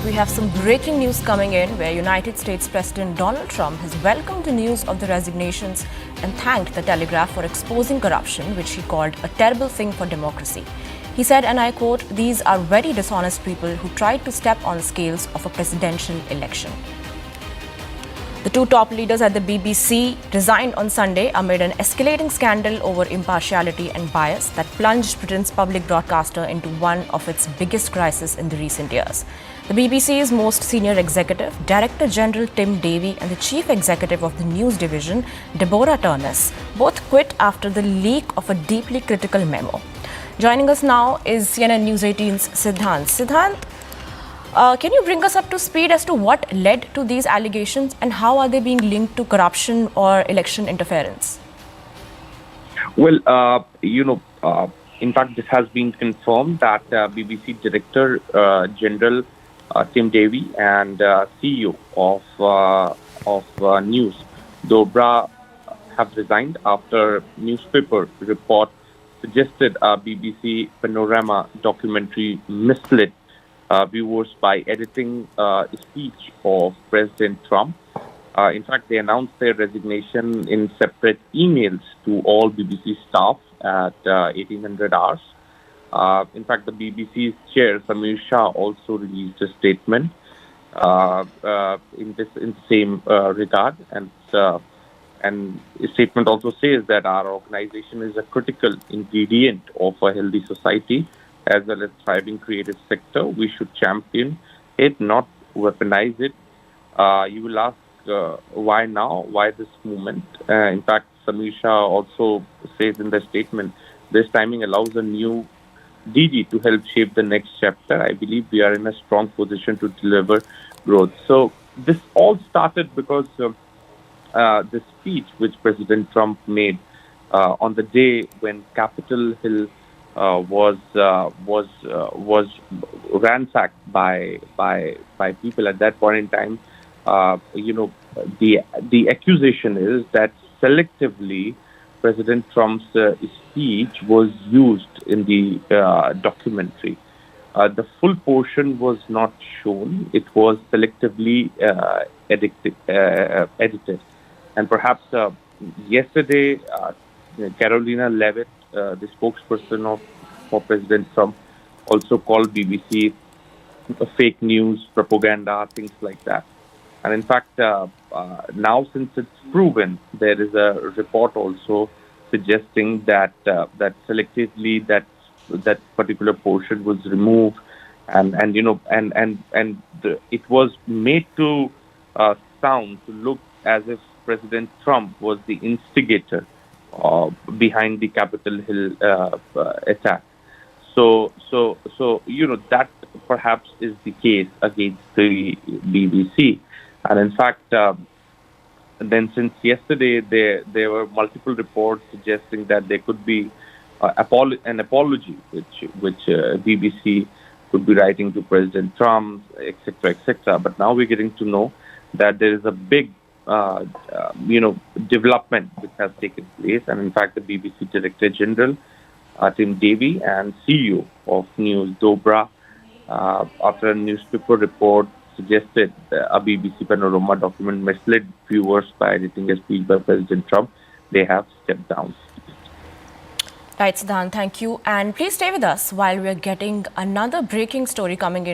We have some breaking news coming in where United States President Donald Trump has welcomed the news of the resignations and thanked the Telegraph for exposing corruption, which he called a terrible thing for democracy. He said, and I quote, "These are very dishonest people who tried to step on the scales of a presidential election." The two top leaders at the BBC resigned on Sunday amid an escalating scandal over impartiality and bias that plunged Britain's public broadcaster into one of its biggest crises in the recent years. The BBC's most senior executive, Director General Tim Davie, and the Chief Executive of the News Division, Deborah Turness, both quit after the leak of a deeply critical memo. Joining us now is CNN News 18's Siddhant. Siddhant, can you bring us up to speed as to what led to these allegations and how are they being linked to corruption or election interference? Well, in fact, this has been confirmed that BBC Director General Tim Davie and CEO of News, Deborah, have resigned after newspaper report suggested a BBC Panorama documentary misled viewers by editing a speech of President Trump. In fact, they announced their resignation in separate emails to all BBC staff at 1800 hours. In fact, the BBC's chair, Samir Shah, also released a statement in the same regard. And the statement also says that our organization is a critical ingredient of a healthy society, as well as thriving creative sector. We should champion it, not weaponize it. You will ask why now? Why this movement? In fact, Samir Shah also says in the statement, this timing allows a new DG to help shape the next chapter. I believe we are in a strong position to deliver growth. So this all started because the speech which President Trump made on the day when Capitol Hill was ransacked by people at that point in time. The accusation is that selectively President Trump's speech was used in the documentary. The full portion was not shown; it was selectively edited. And perhaps yesterday, Carolina Levitt, the spokesperson for President Trump, also called BBC fake news, propaganda, things like that. And in fact, now since it's proven, there is a report also suggesting that selectively that particular portion was removed, and it was made to sound to look as if President Trump was the instigator behind the Capitol Hill attack. So that perhaps is the case against the BBC. And in fact, then since yesterday, there were multiple reports suggesting that there could be an apology which BBC could be writing to President Trump, etc., etc. But now we're getting to know that there is a big development which has taken place. And in fact, the BBC Director General, Tim Davie, and CEO of News, Deborah, after a newspaper report suggested a BBC Panorama document misled viewers by editing a speech by President Trump, they have stepped down. Right, Siddhant, thank you. And please stay with us while we're getting another breaking story coming in.